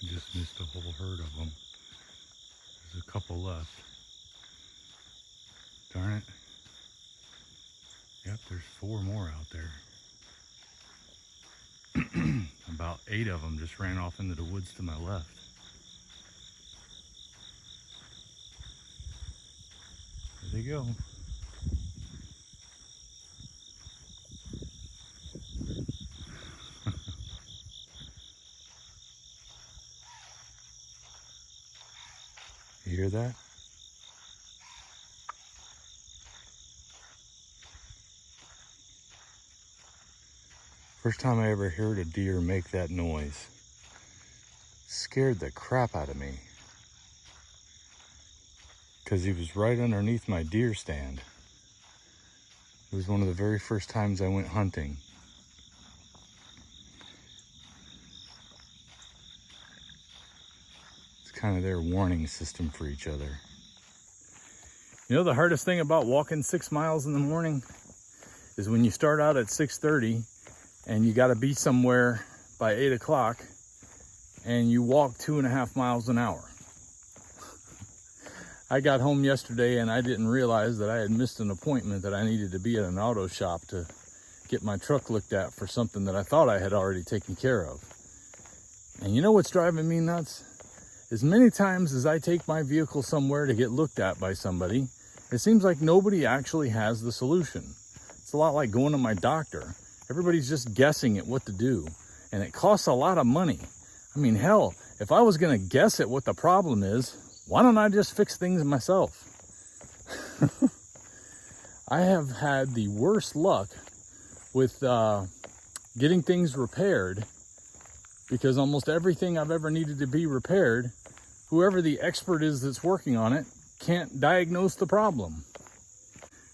I just missed a whole herd of them. There's a couple left. Darn it. Yep, there's 4 more out there. About 8 of them just ran off into the woods to my left. There they go. You hear that? First time I ever heard a deer make that noise. Scared the crap out of me. Because he was right underneath my deer stand. It was one of the very first times I went hunting. It's kind of their warning system for each other. You know, the hardest thing about walking 6 miles in the morning is when you start out at 6:30 and you got to be somewhere by 8 o'clock and you walk 2.5 miles an hour. I got home yesterday and I didn't realize that I had missed an appointment that I needed to be at an auto shop to get my truck looked at for something that I thought I had already taken care of. And you know what's driving me nuts? As many times as I take my vehicle somewhere to get looked at by somebody, it seems like nobody actually has the solution. It's a lot like going to my doctor. Everybody's just guessing at what to do, and it costs a lot of money. I mean, hell, if I was gonna guess at what the problem is, why don't I just fix things myself? I have had the worst luck with getting things repaired, because almost everything I've ever needed to be repaired, whoever the expert is that's working on it can't diagnose the problem.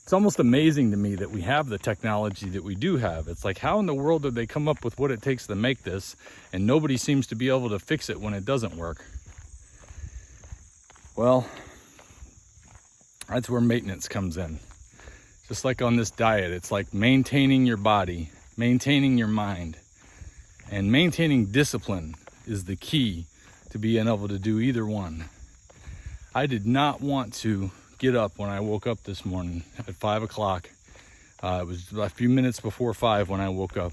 It's almost amazing to me that we have the technology that we do have. It's like, how in the world did they come up with what it takes to make this, and nobody seems to be able to fix it when it doesn't work? Well, that's where maintenance comes in. Just like on this diet, it's like maintaining your body, maintaining your mind, and maintaining discipline is the key to being able to do either one. I did not want to get up when I woke up this morning at 5 o'clock. It was a few minutes before 5 when I woke up.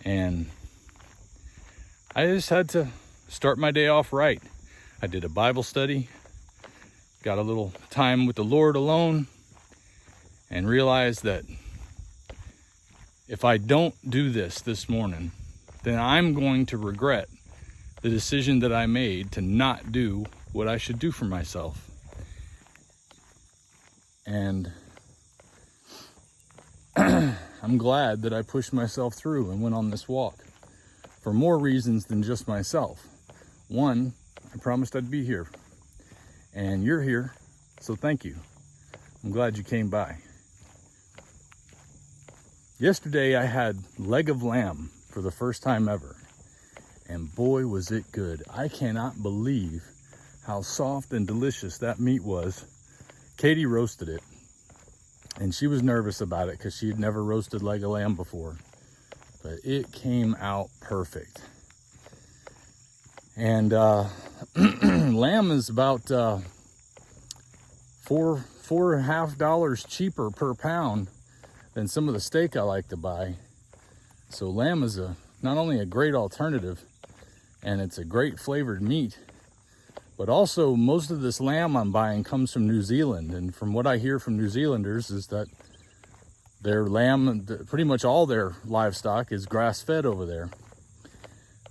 And I just had to start my day off right. I did a Bible study, got a little time with the Lord alone, and realized that if I don't do this morning, then I'm going to regret the decision that I made to not do what I should do for myself. And I'm glad that I pushed myself through and went on this walk for more reasons than just myself. One, I promised I'd be here, and you're here, so thank you. I'm glad you came by. Yesterday I had leg of lamb for the first time ever, and boy was it good. I cannot believe how soft and delicious that meat was. Katie roasted it, and she was nervous about it because she had never roasted leg of lamb before, but it came out perfect. And lamb is about $4.50 cheaper per pound than some of the steak I like to buy. So lamb is not only a great alternative, and it's a great flavored meat, but also most of this lamb I'm buying comes from New Zealand. And from what I hear from New Zealanders is that their lamb, pretty much all their livestock is grass-fed over there,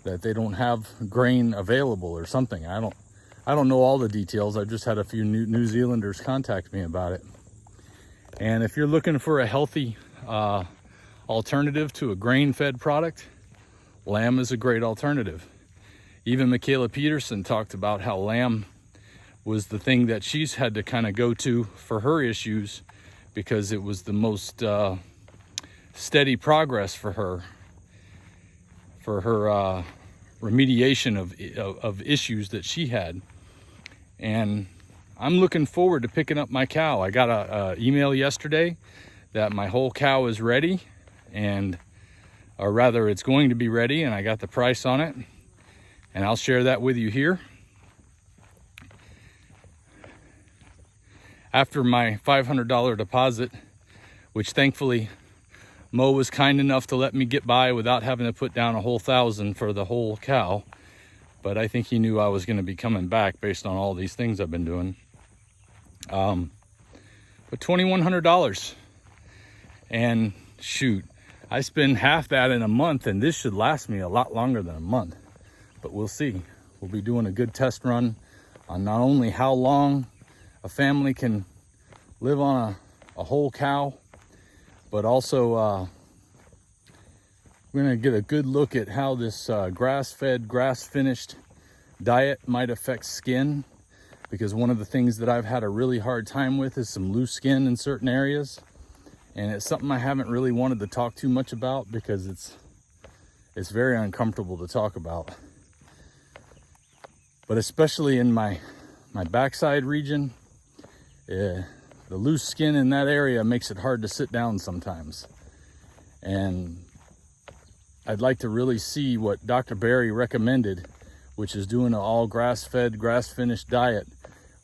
that they don't have grain available or something. I don't know all the details. I've just had a few New Zealanders contact me about it. And if you're looking for a healthy alternative to a grain-fed product, lamb is a great alternative. Even Mikhaila Peterson talked about how lamb was the thing that she's had to kind of go to for her issues, because it was the most steady progress for her remediation of issues that she had. And I'm looking forward to picking up my cow. I got a email yesterday that my whole cow is ready, or rather it's going to be ready, and I got the price on it. and I'll share that with you here. After my $500 deposit, which thankfully Mo was kind enough to let me get by without having to put down a whole $1,000 for the whole cow. But I think he knew I was going to be coming back based on all these things I've been doing. But $2,100. And shoot, I spend half that in a month, and this should last me a lot longer than a month. But we'll see. We'll be doing a good test run on not only how long a family can live on a whole cow, but also we're going to get a good look at how this grass-fed, grass-finished diet might affect skin, because one of the things that I've had a really hard time with is some loose skin in certain areas, and it's something I haven't really wanted to talk too much about because it's very uncomfortable to talk about. But especially in my backside region, the loose skin in that area makes it hard to sit down sometimes. And I'd like to really see what Dr. Berry recommended, which is doing an all grass-fed, grass-finished diet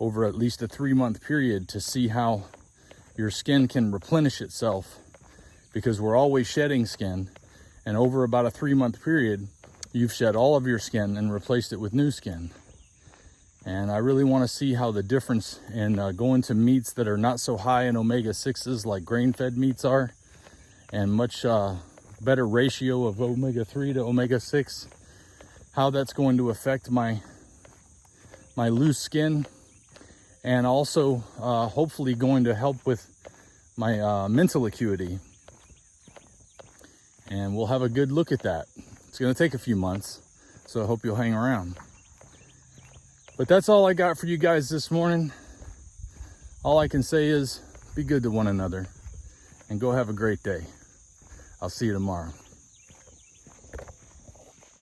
over at least a 3-month period to see how your skin can replenish itself, because we're always shedding skin, and over about a 3-month period, you've shed all of your skin and replaced it with new skin. And I really want to see how the difference in going to meats that are not so high in omega-6s like grain-fed meats are, and much better ratio of omega-3 to omega-6, how that's going to affect my loose skin, and also hopefully going to help with my mental acuity. And we'll have a good look at that. It's going to take a few months, so I hope you'll hang around. But that's all I got for you guys this morning. All I can say is be good to one another and go have a great day. I'll see you tomorrow.